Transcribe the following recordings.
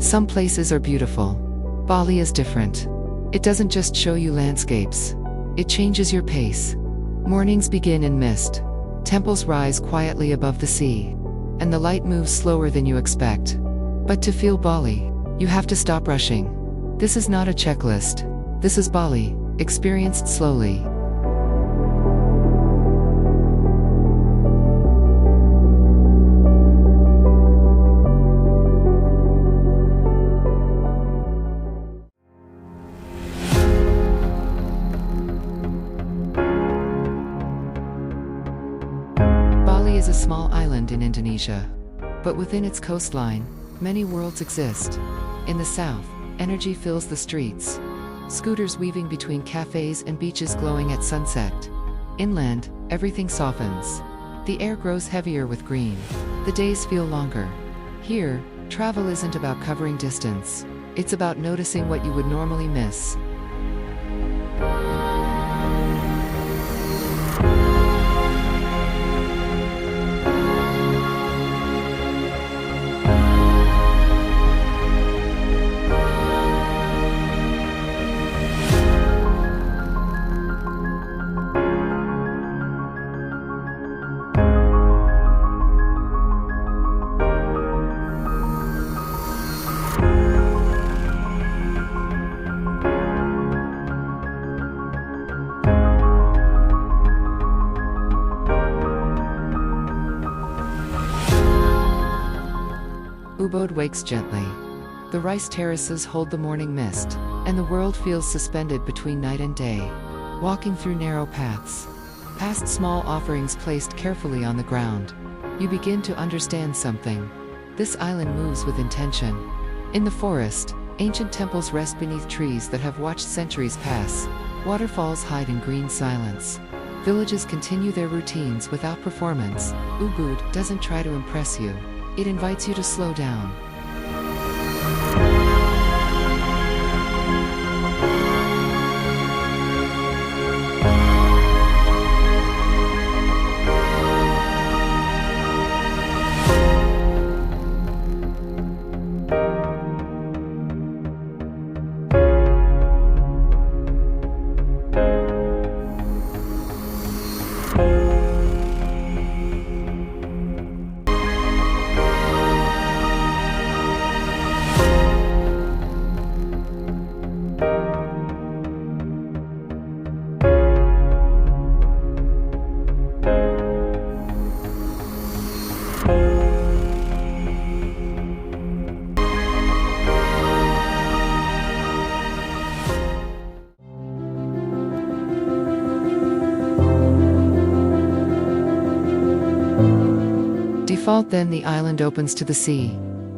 Some places are beautiful. Bali is different. It doesn't just show you landscapes. It changes your pace. Mornings begin in mist. Temples rise quietly above the sea. And the light moves slower than you expect. But to feel Bali, you have to stop rushing. This is not a checklist. This is Bali, experienced slowly. Bali is a small island in Indonesia. But within its coastline, many worlds exist. In the south, energy fills the streets. Scooters weaving between cafes and beaches glowing at sunset. Inland, everything softens. The air grows heavier with green. The days feel longer. Here, travel isn't about covering distance. It's about noticing what you would normally miss. Ubud wakes gently. The rice terraces hold the morning mist, and the world feels suspended between night and day. Walking through narrow paths, past small offerings placed carefully on the ground, you begin to understand something. This island moves with intention. In the forest, ancient temples rest beneath trees that have watched centuries pass. Waterfalls hide in green silence. Villages continue their routines without performance. Ubud doesn't try to impress you. It invites you to slow down. Then the island opens to the sea.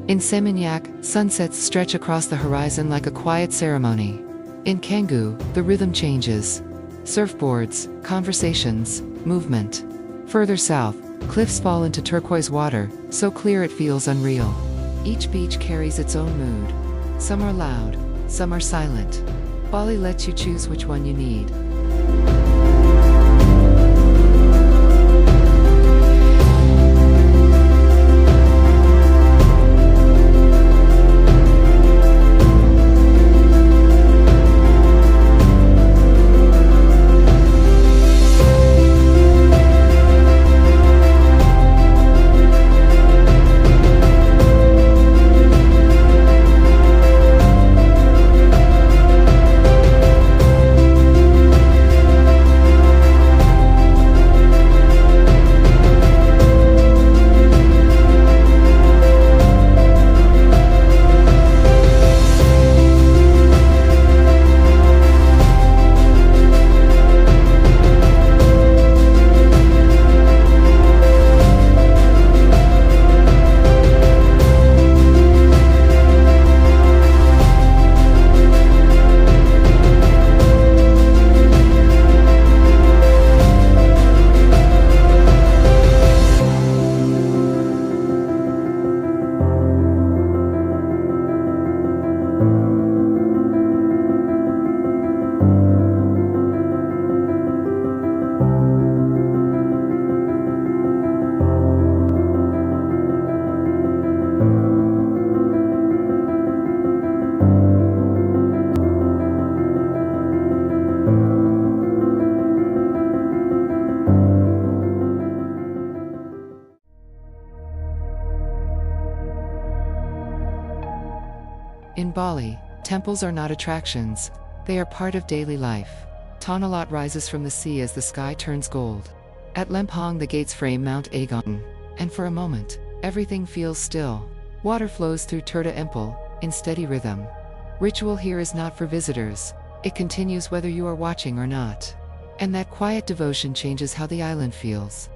In Seminyak, sunsets stretch across the horizon like a quiet ceremony. In Canggu, the rhythm changes. Surfboards, conversations, movement. Further south, cliffs fall into turquoise water, so clear it feels unreal. Each beach carries its own mood. Some are loud, some are silent. Bali lets you choose which one you need. Bali, temples are not attractions, they are part of daily life. Tanah rises from the sea as the sky turns gold. At Lempong the gates frame Mount Agung, and for a moment, everything feels still. Water flows through Terta Empel, in steady rhythm. Ritual here is not for visitors, it continues whether you are watching or not. And that quiet devotion changes how the island feels.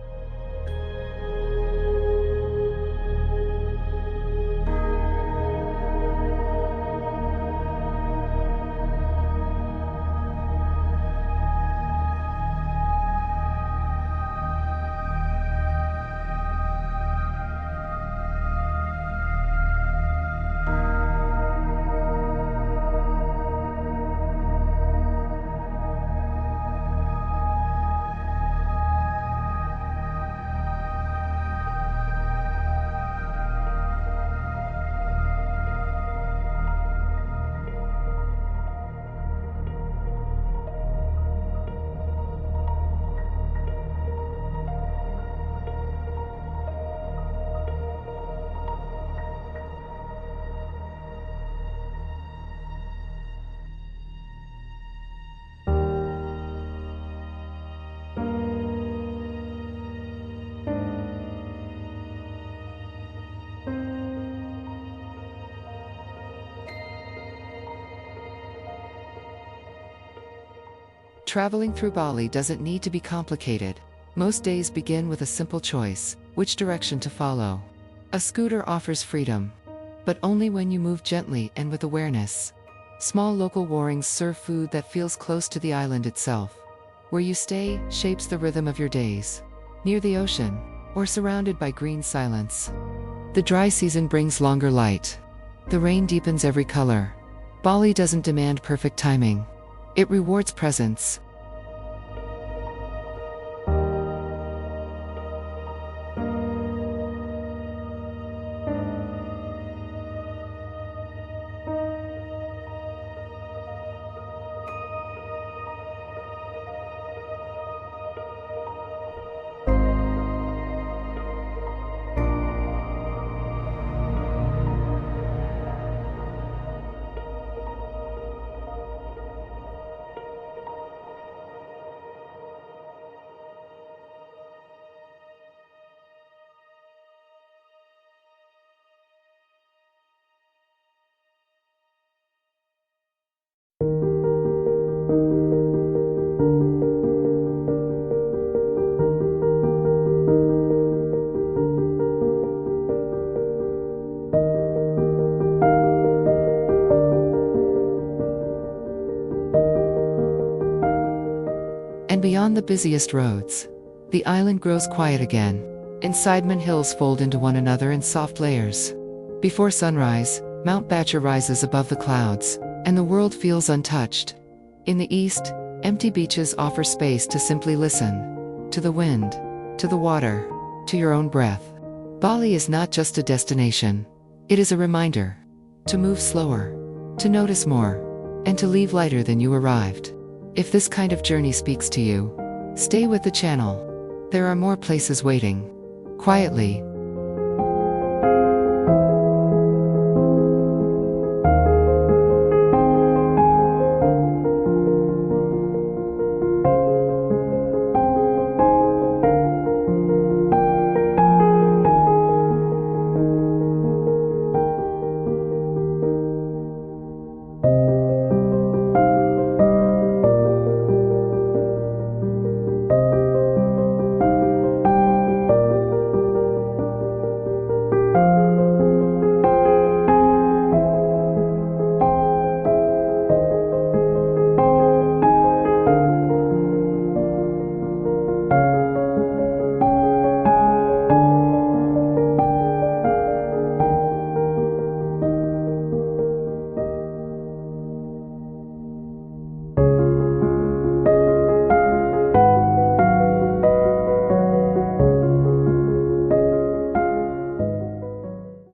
Traveling through Bali doesn't need to be complicated. Most days begin with a simple choice: which direction to follow. A scooter offers freedom, but only when you move gently and with awareness. Small local warrings serve food that feels close to the island itself. Where you stay shapes the rhythm of your days. Near the ocean, or surrounded by green silence. The dry season brings longer light. The rain deepens every color. Bali doesn't demand perfect timing. It rewards presence. And beyond the busiest roads, the island grows quiet again. And Sidemen hills fold into one another in soft layers. Before sunrise, Mount Batur rises above the clouds, and the world feels untouched. In the east, empty beaches offer space to simply listen. To the wind, to the water, to your own breath. Bali is not just a destination. It is a reminder to move slower, to notice more, and to leave lighter than you arrived. If this kind of journey speaks to you, stay with the channel. There are more places waiting. Quietly,